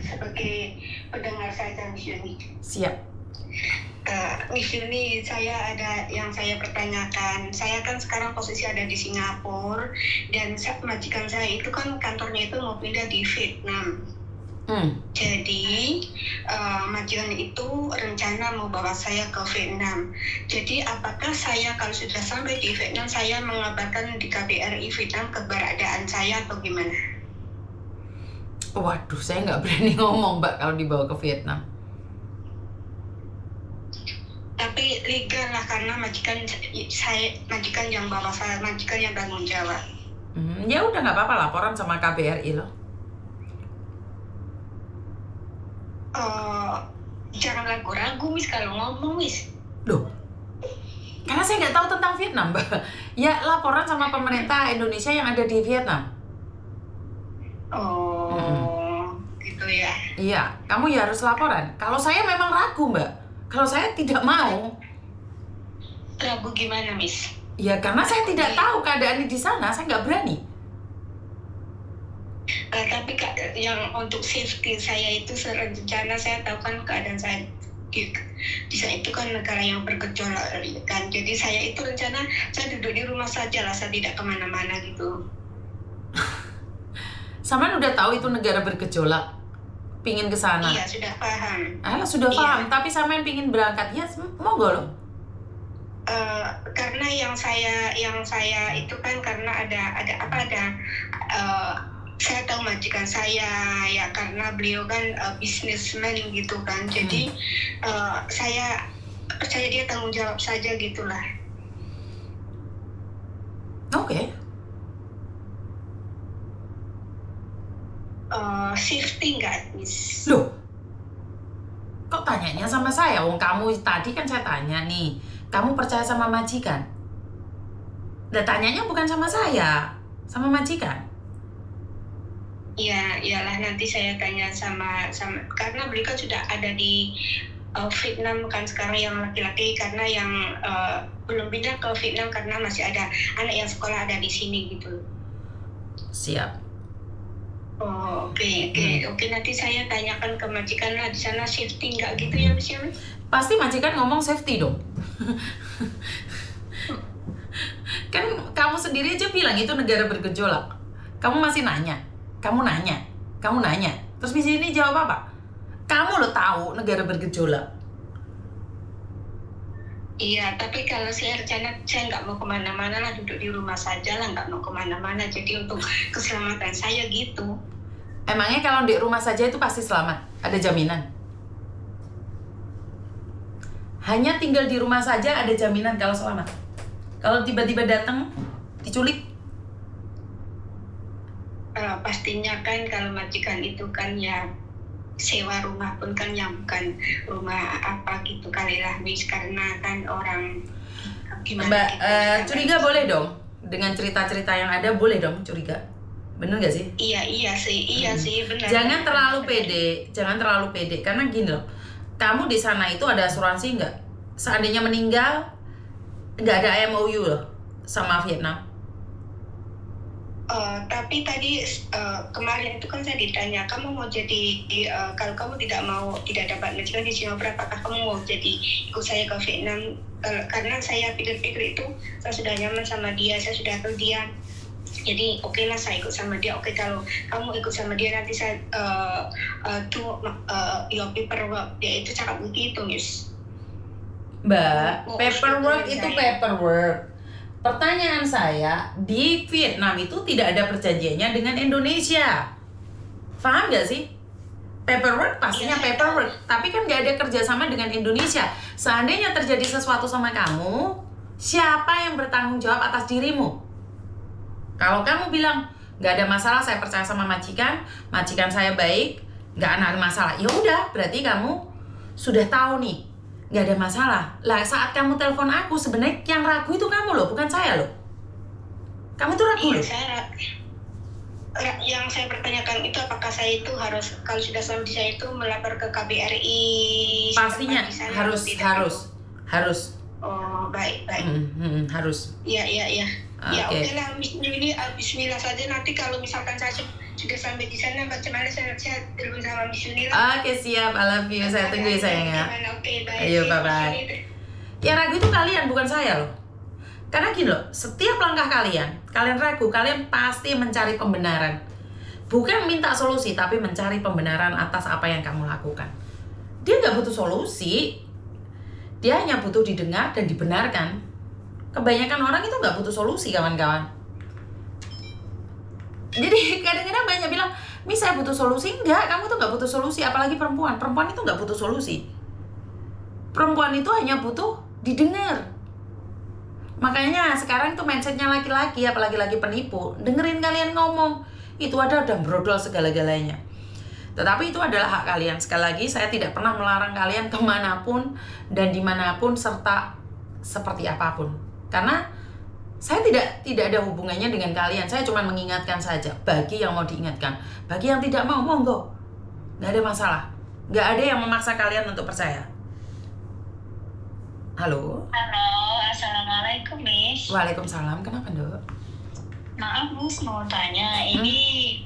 sebagai pendengar saja, Miss Yuni. Siap. Miss Yuni, saya ada yang saya pertanyakan. Saya kan sekarang posisi ada di Singapura dan majikan saya itu kan kantornya itu mau pindah di Vietnam. Jadi majikan itu rencana mau bawa saya ke Vietnam. Jadi apakah saya kalau sudah sampai di Vietnam saya mengabarkan di KBRI Vietnam keberadaan saya atau gimana? Waduh, saya nggak berani ngomong, Mbak, kalau dibawa ke Vietnam. Tapi legal lah, karena majikan yang bawa saya, majikan yang tanggung jawab. Ya udah, nggak apa-apa, laporan sama KBRI loh. Jangan ragu-ragu, Miss, kalau ngomong, Miss. Loh, karena saya nggak tahu tentang Vietnam, Mbak. Ya, laporan sama pemerintah Indonesia yang ada di Vietnam. Gitu ya. Iya, kamu ya harus laporan. Kalau saya memang ragu, Mbak. Kalau saya tidak mau. Ragu gimana, Miss? Ya, karena saya tidak tahu keadaan di sana, saya nggak berani. Tapi yang untuk safety saya itu serencana, saya tahu kan keadaan saya di sana itu kan negara yang bergejolak kan. Jadi saya itu rencana saya duduk di rumah saja lah, saya tidak kemana-mana gitu. Saman udah tahu itu negara bergejolak, pingin ke sana. Iya, sudah paham. Sudah paham, tapi Saman pingin berangkat, ya monggo loh. Karena yang saya itu kan karena ada saya tahu majikan saya ya, karena beliau kan businessman gitu kan. Jadi saya percaya dia tanggung jawab saja gitulah. Oke. Safety nggak, Miss? Loh, kok tanyanya sama saya? Wong kamu tadi kan saya tanya nih, kamu percaya sama majikan? Dan tanyanya bukan sama saya, sama majikan. Iya, iyalah, nanti saya tanya sama karena beliau kan sudah ada di Vietnam kan sekarang, yang laki-laki, karena yang belum pindah ke Vietnam karena masih ada anak yang sekolah ada di sini gitu. Siap. Oke, nanti saya tanyakan ke majikan lah di sana safety nggak gitu ya, Miss? Pasti majikan ngomong safety dong. Kan kamu sendiri aja bilang itu negara bergejolak. Kamu masih nanya. Kamu nanya. Terus di sini jawab apa? Kamu lo tahu negara bergejolak. Iya, tapi kalau saya rencana saya nggak mau kemana-mana lah, duduk di rumah saja lah, nggak mau kemana-mana. Jadi untuk keselamatan saya gitu. Emangnya kalau di rumah saja itu pasti selamat? Ada jaminan? Hanya tinggal di rumah saja ada jaminan kalau selamat? Kalau tiba-tiba datang diculik? Pastinya kan kalau majikan itu kan ya sewa rumah pun kan yang bukan rumah apa gitu kali lah, Miss, karena kan orang gimana. Mbak, curiga boleh dong? Dengan cerita-cerita yang ada boleh dong curiga? Bener gak sih? Iya sih, benar. Jangan terlalu pede, karena gini loh, kamu di sana itu ada asuransi nggak? Seandainya meninggal, nggak ada MOU loh sama Vietnam. Tapi tadi kemarin itu kan saya ditanya, kamu mau jadi kalau kamu tidak dapat majikan di Singapura, apakah kamu mau jadi ikut saya ke Vietnam? Karena saya pikir-pikir itu saya sudah nyaman sama dia, saya sudah tahu dia. Jadi oke lah, saya ikut sama dia. Oke, kalau kamu ikut sama dia nanti saya your paperwork. Dia itu cakap begitu, Miss. Mbak, paperwork itu paperwork. Pertanyaan saya, di Vietnam itu tidak ada perjanjiannya dengan Indonesia. Paham gak sih? Paperwork pastinya paperwork, tapi kan gak ada kerjasama dengan Indonesia. Seandainya terjadi sesuatu sama kamu, siapa yang bertanggung jawab atas dirimu? Kalau kamu bilang gak ada masalah, saya percaya sama majikan saya baik, gak ada masalah, ya udah, berarti kamu sudah tahu nih, gak ada masalah. Lah saat kamu telepon aku, sebenarnya yang ragu itu kamu loh, bukan saya loh. Kamu tuh ragu loh. Yang saya pertanyakan itu apakah saya itu harus, kalau sudah sampai di saya itu melapor ke KBRI? Pastinya harus. Oh, baik. Harus. Iya. Ya, oke lah, ini Bismillah saja. Nanti kalau misalkan saya sudah sampai di sana. Bagaimana sehat-sehat terus sama Miss Yuni. Oke, siap, I love you. Saya tunggu ya sayang ya. Oke, bye. Ayo, bye-bye. Yang ragu itu kalian, bukan saya loh. Karena gini loh, setiap langkah kalian ragu, kalian pasti mencari pembenaran. Bukan minta solusi, tapi mencari pembenaran atas apa yang kamu lakukan. Dia nggak butuh solusi, dia hanya butuh didengar dan dibenarkan. Kebanyakan orang itu nggak butuh solusi, kawan-kawan. Jadi kadang-kadang banyak bilang, Miss saya butuh solusi. Enggak, kamu tuh nggak butuh solusi, apalagi perempuan. Perempuan itu nggak butuh solusi. Perempuan itu hanya butuh didengar. Makanya sekarang tuh mindsetnya laki-laki, apalagi lagi penipu, dengerin kalian ngomong, itu ada brodol segala-galanya. Tetapi itu adalah hak kalian. Sekali lagi, saya tidak pernah melarang kalian kemanapun dan dimanapun serta seperti apapun. Karena saya tidak ada hubungannya dengan kalian. Saya cuma mengingatkan saja bagi yang mau diingatkan. Bagi yang tidak mau, monggo. Nggak ada masalah. Nggak ada yang memaksa kalian untuk percaya. Halo. Halo, assalamualaikum Miss. Waalaikumsalam. Kenapa, Dok? Maaf Miss, mau tanya, ini